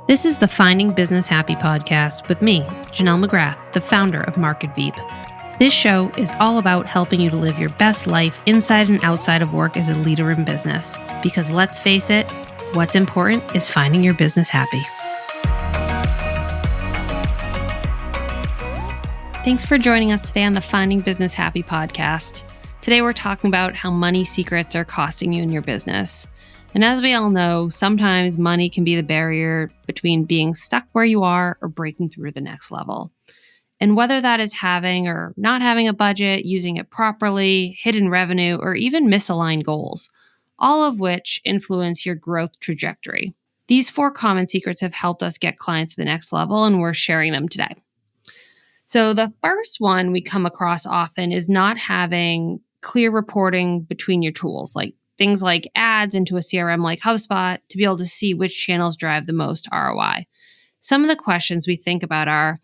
This is the Finding Business Happy podcast with me, Janelle McGrath, the founder of Market Veep. This show is all about helping you to live your best life inside and outside of work as a leader in business. Because let's face it, what's important is finding your business happy. Thanks for joining us today on the Finding Business Happy podcast. Today we're talking about how money secrets are costing you in your business. And as we all know, sometimes money can be the barrier between being stuck where you are or breaking through the next level. And whether that is having or not having a budget, using it properly, hidden revenue, or even misaligned goals, all of which influence your growth trajectory. These 4 common secrets have helped us get clients to the next level, and we're sharing them today. So the first one we come across often is not having clear reporting between your tools, like things like ads into a CRM like HubSpot to be able to see which channels drive the most ROI. Some of the questions we think about are,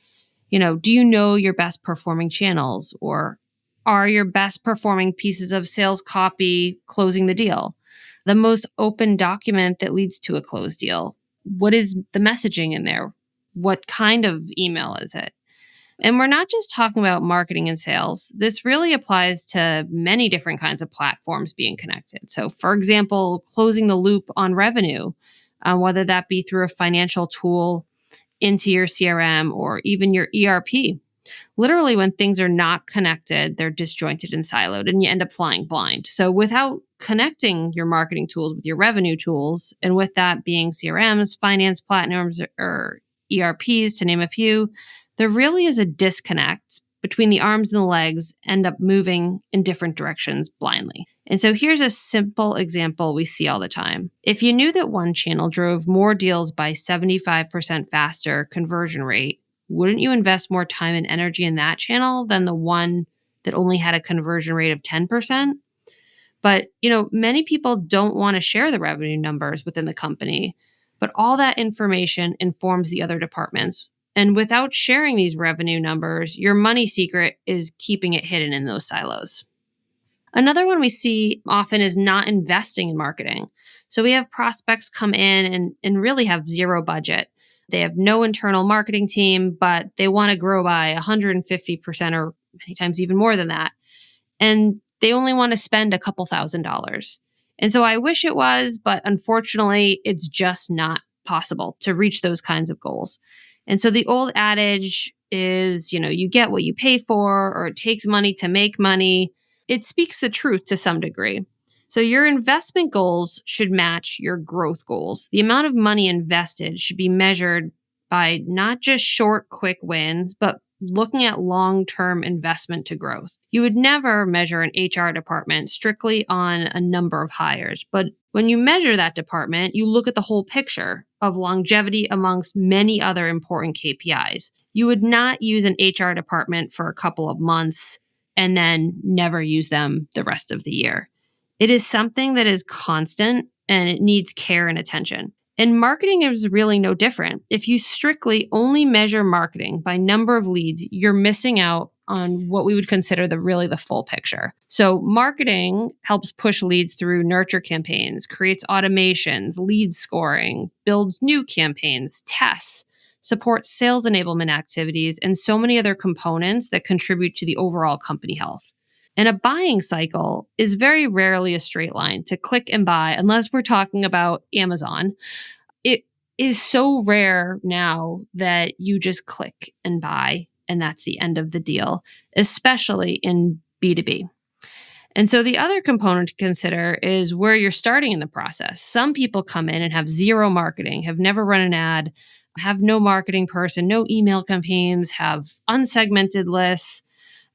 do you know your best performing channels? Or are your best performing pieces of sales copy closing the deal? The most open document that leads to a closed deal? What is the messaging in there? What kind of email is it? And we're not just talking about marketing and sales. This really applies to many different kinds of platforms being connected. So, for example, closing the loop on revenue, whether that be through a financial tool into your CRM or even your ERP. Literally, when things are not connected, they're disjointed and siloed, and you end up flying blind. So without connecting your marketing tools with your revenue tools, and with that being CRMs, finance platforms, or ERPs, to name a few, there really is a disconnect between the arms and the legs end up moving in different directions blindly. And so here's a simple example we see all the time. If you knew that one channel drove more deals by 75% faster conversion rate, wouldn't you invest more time and energy in that channel than the one that only had a conversion rate of 10%? But, many people don't want to share the revenue numbers within the company, but all that information informs the other departments. And without sharing these revenue numbers, your money secret is keeping it hidden in those silos. Another one we see often is not investing in marketing. So we have prospects come in and really have zero budget. They have no internal marketing team, but they want to grow by 150% or many times even more than that. And they only want to spend a couple $1,000s. And so I wish it was, but unfortunately, it's just not possible to reach those kinds of goals. And so the old adage is, you get what you pay for, or it takes money to make money. It speaks the truth to some degree. So your investment goals should match your growth goals. The amount of money invested should be measured by not just short, quick wins, but looking at long-term investment to growth. You would never measure an HR department strictly on a number of hires, but when you measure that department, you look at the whole picture of longevity amongst many other important KPIs. You would not use an HR department for a couple of months and then never use them the rest of the year. It is something that is constant and it needs care and attention. And marketing is really no different. If you strictly only measure marketing by number of leads, you're missing out on what we would consider the full picture. So marketing helps push leads through nurture campaigns, creates automations, lead scoring, builds new campaigns, tests, supports sales enablement activities, and so many other components that contribute to the overall company health. And a buying cycle is very rarely a straight line to click and buy, unless we're talking about Amazon. It is so rare now that you just click and buy, and that's the end of the deal, especially in B2B. And so the other component to consider is where you're starting in the process. Some people come in and have zero marketing, have never run an ad, have no marketing person, no email campaigns, have unsegmented lists,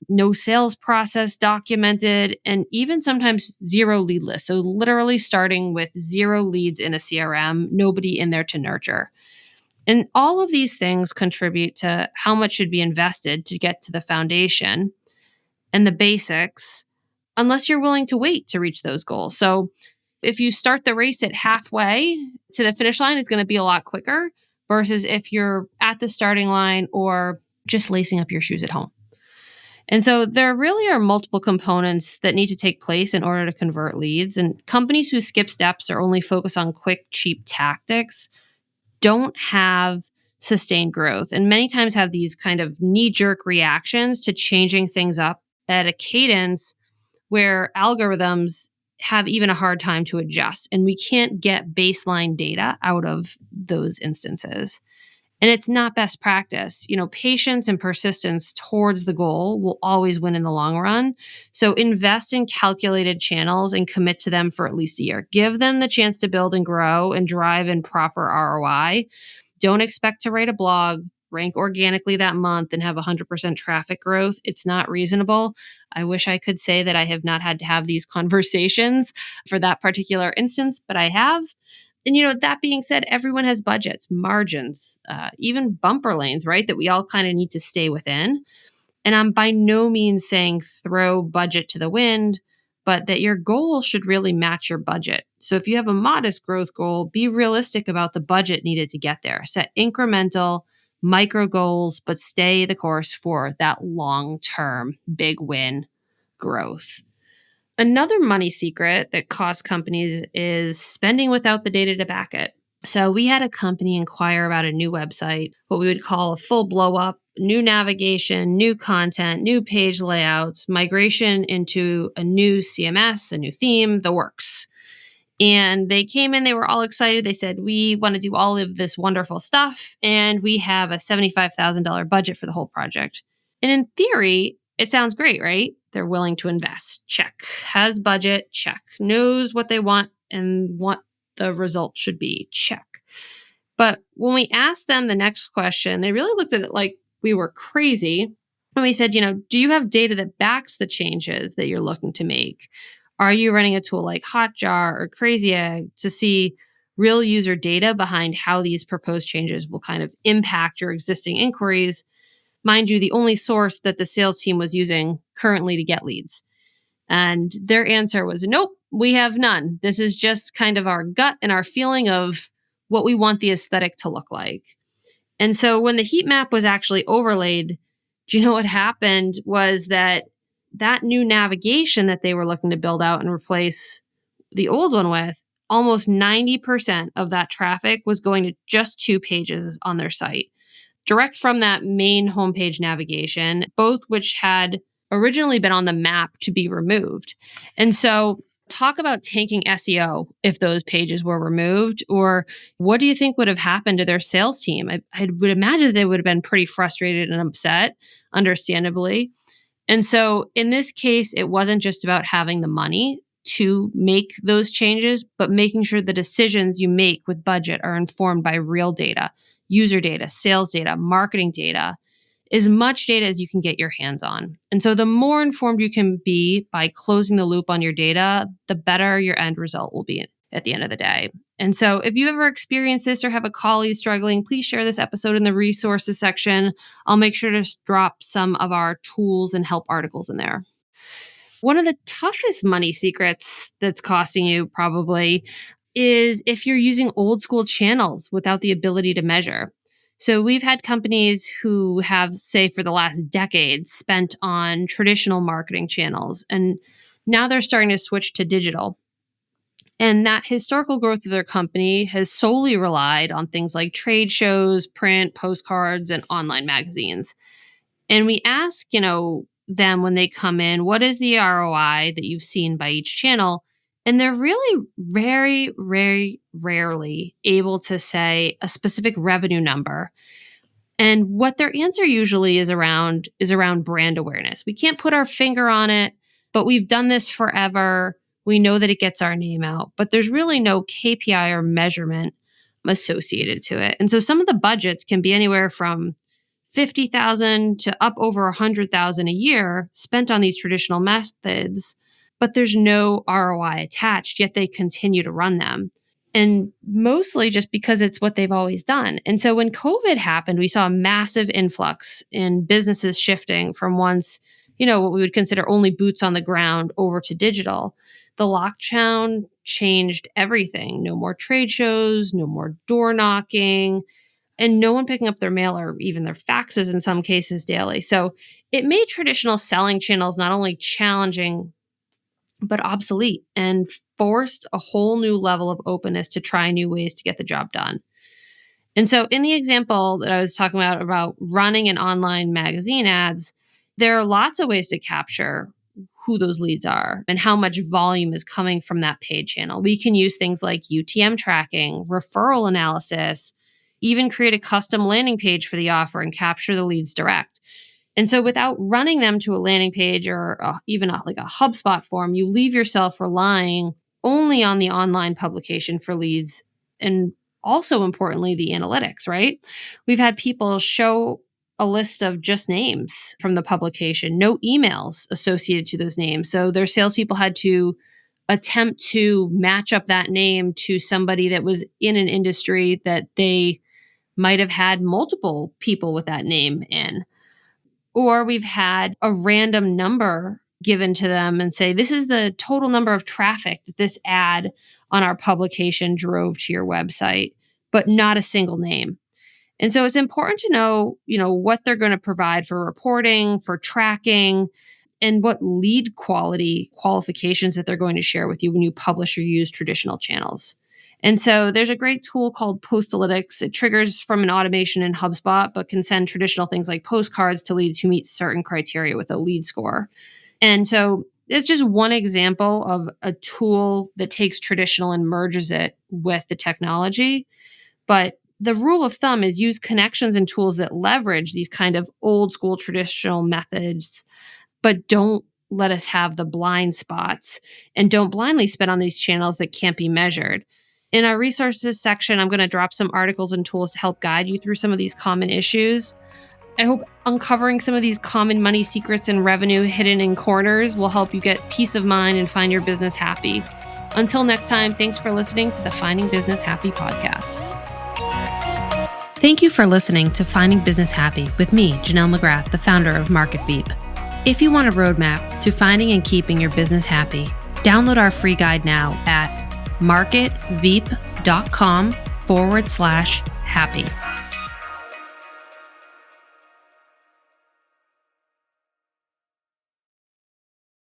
no sales process documented, and even sometimes zero lead lists. So literally starting with zero leads in a CRM, nobody in there to nurture. And all of these things contribute to how much should be invested to get to the foundation and the basics, unless you're willing to wait to reach those goals. So if you start the race at halfway to the finish line, it's going to be a lot quicker versus if you're at the starting line or just lacing up your shoes at home. And so there really are multiple components that need to take place in order to convert leads. And companies who skip steps or only focus on quick, cheap tactics don't have sustained growth and many times have these kind of knee-jerk reactions to changing things up at a cadence where algorithms have even a hard time to adjust. And we can't get baseline data out of those instances. And it's not best practice. Patience and persistence towards the goal will always win in the long run. So invest in calculated channels and commit to them for at least a year. Give them the chance to build and grow and drive in proper ROI. Don't expect to write a blog, rank organically that month, and have 100% traffic growth. It's not reasonable. I wish I could say that I have not had to have these conversations for that particular instance, but I have. And, that being said, everyone has budgets, margins, even bumper lanes, right? That we all kind of need to stay within. And I'm by no means saying throw budget to the wind, but that your goal should really match your budget. So if you have a modest growth goal, be realistic about the budget needed to get there. Set incremental, micro goals, but stay the course for that long-term big win growth. Another money secret that costs companies is spending without the data to back it. So we had a company inquire about a new website, what we would call a full blow up, new navigation, new content, new page layouts, migration into a new CMS, a new theme, the works. And they came in, they were all excited. They said, we want to do all of this wonderful stuff, and we have a $75,000 budget for the whole project. And in theory, it sounds great, right? They're willing to invest. Check. Has budget. Check. Knows what they want and what the result should be. Check. But when we asked them the next question, they really looked at it like we were crazy. And we said, do you have data that backs the changes that you're looking to make? Are you running a tool like Hotjar or Crazy Egg to see real user data behind how these proposed changes will kind of impact your existing inquiries? Mind you, the only source that the sales team was using currently to get leads. And their answer was, nope, we have none. This is just kind of our gut and our feeling of what we want the aesthetic to look like. And so when the heat map was actually overlaid, do you know what happened was that new navigation that they were looking to build out and replace the old one with, almost 90% of that traffic was going to just 2 pages on their site, direct from that main homepage navigation, both which had originally been on the map to be removed. And so talk about tanking SEO if those pages were removed, or what do you think would have happened to their sales team? I would imagine they would have been pretty frustrated and upset, understandably. And so in this case, it wasn't just about having the money to make those changes, but making sure the decisions you make with budget are informed by real data, user data, sales data, marketing data, as much data as you can get your hands on. And so the more informed you can be by closing the loop on your data, the better your end result will be at the end of the day. And so if you ever experienced this or have a colleague struggling, please share this episode in the resources section. I'll make sure to drop some of our tools and help articles in there. One of the toughest money secrets that's costing you probably is if you're using old school channels without the ability to measure. So we've had companies who have, say, for the last decade, spent on traditional marketing channels, and now they're starting to switch to digital. And that historical growth of their company has solely relied on things like trade shows, print, postcards, and online magazines. And we ask, them when they come in, what is the ROI that you've seen by each channel? And they're really very, very rarely able to say a specific revenue number. And what their answer usually is around brand awareness. We can't put our finger on it, but we've done this forever. We know that it gets our name out, but there's really no KPI or measurement associated to it. And so some of the budgets can be anywhere from $50,000 to up over $100,000 a year spent on these traditional methods, but there's no ROI attached, yet they continue to run them. And mostly just because it's what they've always done. And so when COVID happened, we saw a massive influx in businesses shifting from once, what we would consider only boots on the ground over to digital. The lockdown changed everything. No more trade shows, no more door knocking, and no one picking up their mail or even their faxes in some cases daily. So it made traditional selling channels not only challenging, but obsolete, and forced a whole new level of openness to try new ways to get the job done. And so in the example that I was talking about running an online magazine ads, there are lots of ways to capture who those leads are and how much volume is coming from that paid channel. We can use things like UTM tracking, referral analysis, even create a custom landing page for the offer and capture the leads direct. And so without running them to a landing page or even like a HubSpot form, you leave yourself relying only on the online publication for leads and also importantly, the analytics, right? We've had people show a list of just names from the publication, no emails associated to those names. So their salespeople had to attempt to match up that name to somebody that was in an industry that they might have had multiple people with that name in. Or we've had a random number given to them and say, this is the total number of traffic that this ad on our publication drove to your website, but not a single name. And so it's important to know, what they're going to provide for reporting, for tracking, and what lead quality qualifications that they're going to share with you when you publish or use traditional channels. And so there's a great tool called Postalytics. It triggers from an automation in HubSpot, but can send traditional things like postcards to leads who meet certain criteria with a lead score. And so it's just one example of a tool that takes traditional and merges it with the technology. But the rule of thumb is use connections and tools that leverage these kind of old school traditional methods, but don't let us have the blind spots and don't blindly spend on these channels that can't be measured. In our resources section, I'm going to drop some articles and tools to help guide you through some of these common issues. I hope uncovering some of these common money secrets and revenue hidden in corners will help you get peace of mind and find your business happy. Until next time, thanks for listening to the Finding Business Happy podcast. Thank you for listening to Finding Business Happy with me, Janelle McGrath, the founder of Market Veep. If you want a roadmap to finding and keeping your business happy, download our free guide now at marketveep.com/happy.